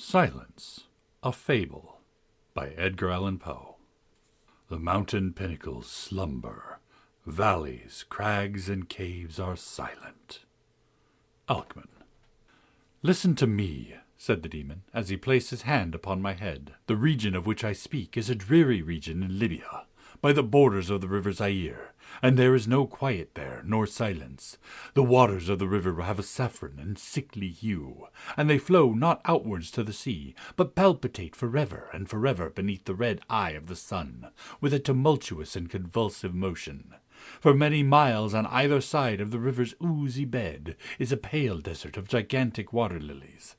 Silence, a Fable, by Edgar Allan Poe. The mountain pinnacles slumber, valleys, crags, and caves are silent. Alcman. Listen to me, said the demon, as he placed his hand upon my head. The region of which I speak is a dreary region in Libya, by the borders of the river Zaire, and there is no quiet there, nor silence. The waters of the river have a saffron and sickly hue, and they flow not outwards to the sea, but palpitate forever and forever beneath the red eye of the sun, with a tumultuous and convulsive motion. For many miles on either side of the river's oozy bed is a pale desert of gigantic water-lilies.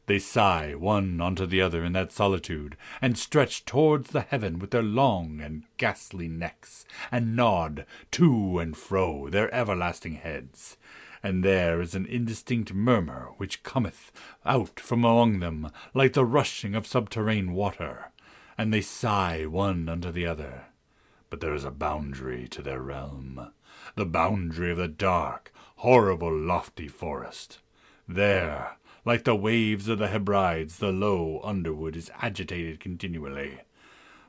They sigh one unto the other in that solitude, and stretch towards the heaven with their long and ghastly necks, and nod to and fro their everlasting heads. And there is an indistinct murmur which cometh out from among them like the rushing of subterranean water, and they sigh one unto the other. But there is a boundary to their realm, the boundary of the dark, horrible, lofty forest. There, like the waves of the Hebrides, the low underwood is agitated continually.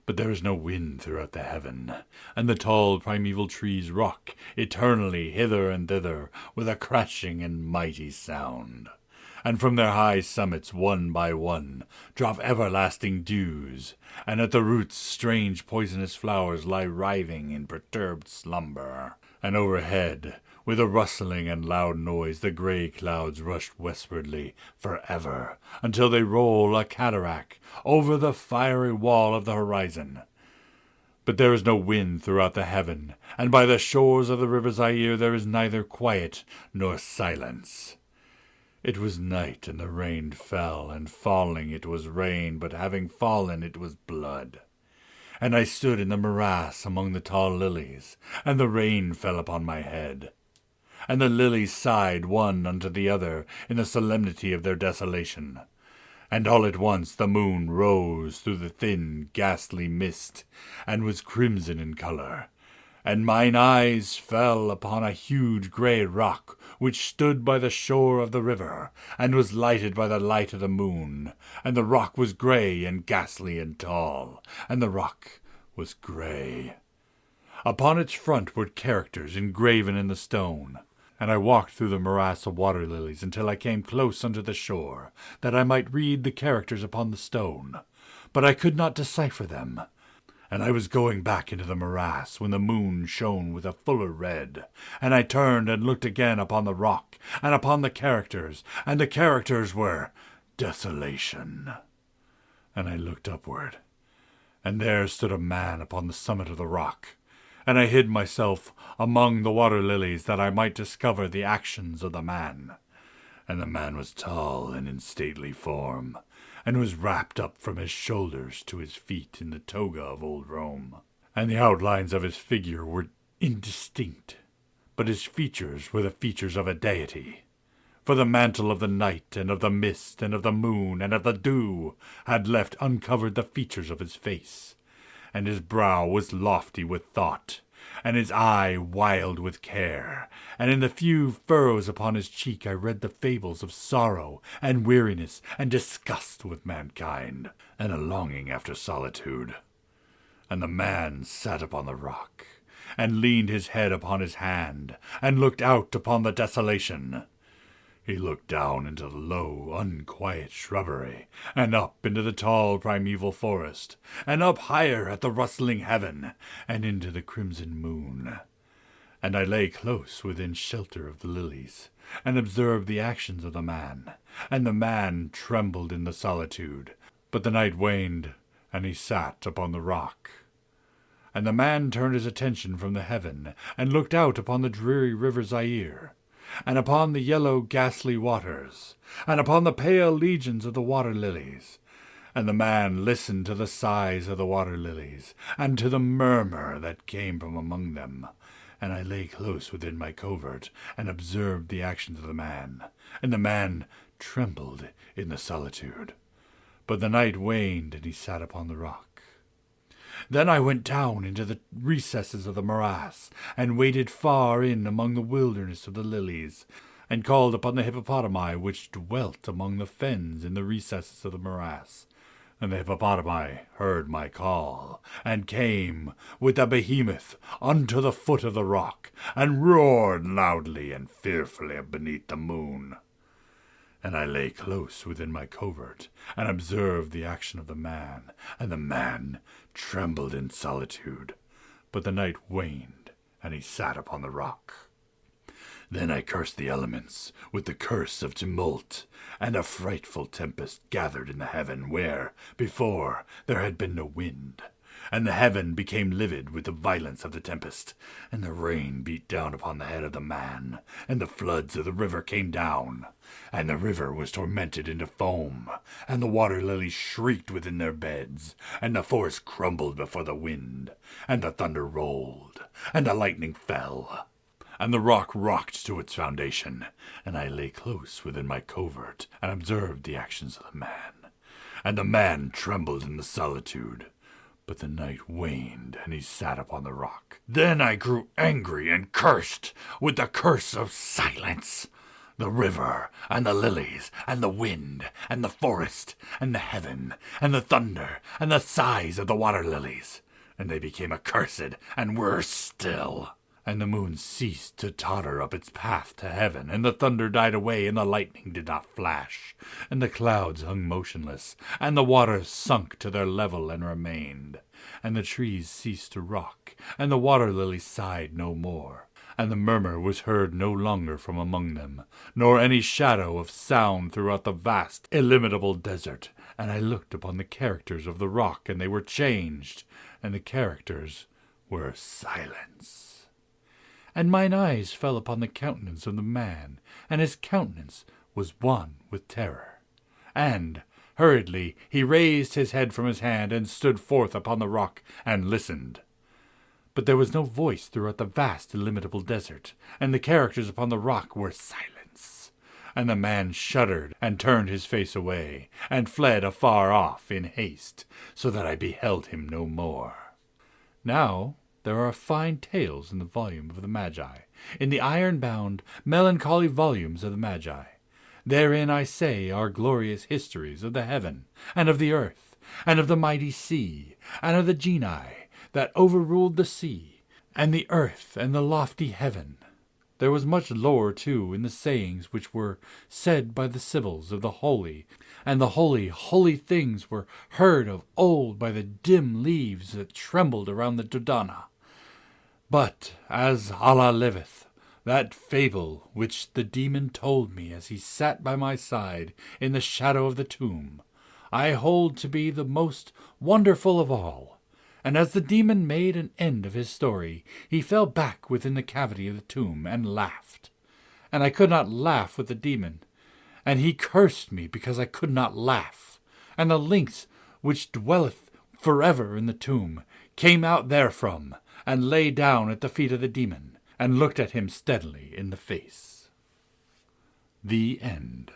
But there is no wind throughout the heaven, and the tall primeval trees rock eternally hither and thither with a crashing and mighty sound. And from their high summits, one by one, drop everlasting dews, and at the roots strange poisonous flowers lie writhing in perturbed slumber. And overhead, with a rustling and loud noise, the grey clouds rush westwardly forever, until they roll a cataract over the fiery wall of the horizon. But there is no wind throughout the heaven, and by the shores of the river Zaire there is neither quiet nor silence. It was night, and the rain fell, and falling it was rain, but having fallen it was blood. And I stood in the morass among the tall lilies, and the rain fell upon my head. And the lilies sighed one unto the other in the solemnity of their desolation. And all at once the moon rose through the thin, ghastly mist, and was crimson in colour. And mine eyes fell upon a huge grey rock, which stood by the shore of the river, and was lighted by the light of the moon. And the rock was grey and ghastly and tall, and the rock was grey. Upon its front were characters engraven in the stone. And I walked through the morass of water lilies until I came close unto the shore, that I might read the characters upon the stone. But I could not decipher them. And I was going back into the morass when the moon shone with a fuller red, and I turned and looked again upon the rock and upon the characters, and the characters were desolation. And I looked upward, and there stood a man upon the summit of the rock, and I hid myself among the water lilies that I might discover the actions of the man. And the man was tall and in stately form, and was wrapped up from his shoulders to his feet in the toga of old Rome. And the outlines of his figure were indistinct, but his features were the features of a deity. For the mantle of the night, and of the mist, and of the moon, and of the dew, had left uncovered the features of his face. And his brow was lofty with thought, and his eye wild with care, and in the few furrows upon his cheek I read the fables of sorrow and weariness and disgust with mankind, and a longing after solitude. And the man sat upon the rock, and leaned his head upon his hand, and looked out upon the desolation. He looked down into the low, unquiet shrubbery, and up into the tall primeval forest, and up higher at the rustling heaven, and into the crimson moon. And I lay close within shelter of the lilies, and observed the actions of the man, and the man trembled in the solitude. But the night waned, and he sat upon the rock. And the man turned his attention from the heaven, and looked out upon the dreary river Zaire, and upon the yellow ghastly waters, and upon the pale legions of the water lilies. And the man listened to the sighs of the water lilies, and to the murmur that came from among them. And I lay close within my covert, and observed the actions of the man. And the man trembled in the solitude. But the night waned, and he sat upon the rock. Then I went down into the recesses of the morass, and waded far in among the wilderness of the lilies. and called upon the hippopotami which dwelt among the fens in the recesses of the morass. And the hippopotami heard my call, and came with the behemoth unto the foot of the rock, and roared loudly and fearfully beneath the moon. And I lay close within my covert, and observed the action of the man, and the man trembled in solitude. But the night waned, and he sat upon the rock. Then I cursed the elements with the curse of tumult, and a frightful tempest gathered in the heaven where, before, there had been no wind. And the heaven became livid with the violence of the tempest, and the rain beat down upon the head of the man, and the floods of the river came down, and the river was tormented into foam, and the water lilies shrieked within their beds, and the forest crumbled before the wind, and the thunder rolled, and the lightning fell, and the rock rocked to its foundation. And I lay close within my covert, and observed the actions of the man. And the man trembled in the solitude. But the night waned, and he sat upon the rock. Then I grew angry, and cursed with the curse of silence the river, and the lilies, and the wind, and the forest, and the heaven, and the thunder, and the sighs of the water lilies. And they became accursed, and were still. And the moon ceased to totter up its path to heaven, and the thunder died away, and the lightning did not flash, and the clouds hung motionless, and the waters sunk to their level and remained, and the trees ceased to rock, and the water lilies sighed no more, and the murmur was heard no longer from among them, nor any shadow of sound throughout the vast, illimitable desert. And I looked upon the characters of the rock, and they were changed, and the characters were silence. And mine eyes fell upon the countenance of the man, and his countenance was one with terror. And, hurriedly, he raised his head from his hand, and stood forth upon the rock, and listened. But there was no voice throughout the vast, illimitable desert, and the characters upon the rock were silence. And the man shuddered, and turned his face away, and fled afar off in haste, so that I beheld him no more. Now there are fine tales in the volume of the Magi, in the iron-bound, melancholy volumes of the Magi. Therein, I say, are glorious histories of the heaven, and of the earth, and of the mighty sea, and of the genii that overruled the sea, and the earth, and the lofty heaven. There was much lore, too, in the sayings which were said by the sibyls of the holy, and the holy, holy things were heard of old by the dim leaves that trembled around the Dodona. But, as Allah liveth, that fable which the demon told me as he sat by my side in the shadow of the tomb, I hold to be the most wonderful of all. And as the demon made an end of his story, he fell back within the cavity of the tomb and laughed. And I could not laugh with the demon, and he cursed me because I could not laugh. And the lynx which dwelleth forever in the tomb came out therefrom, and lay down at the feet of the demon, and looked at him steadily in the face. The End.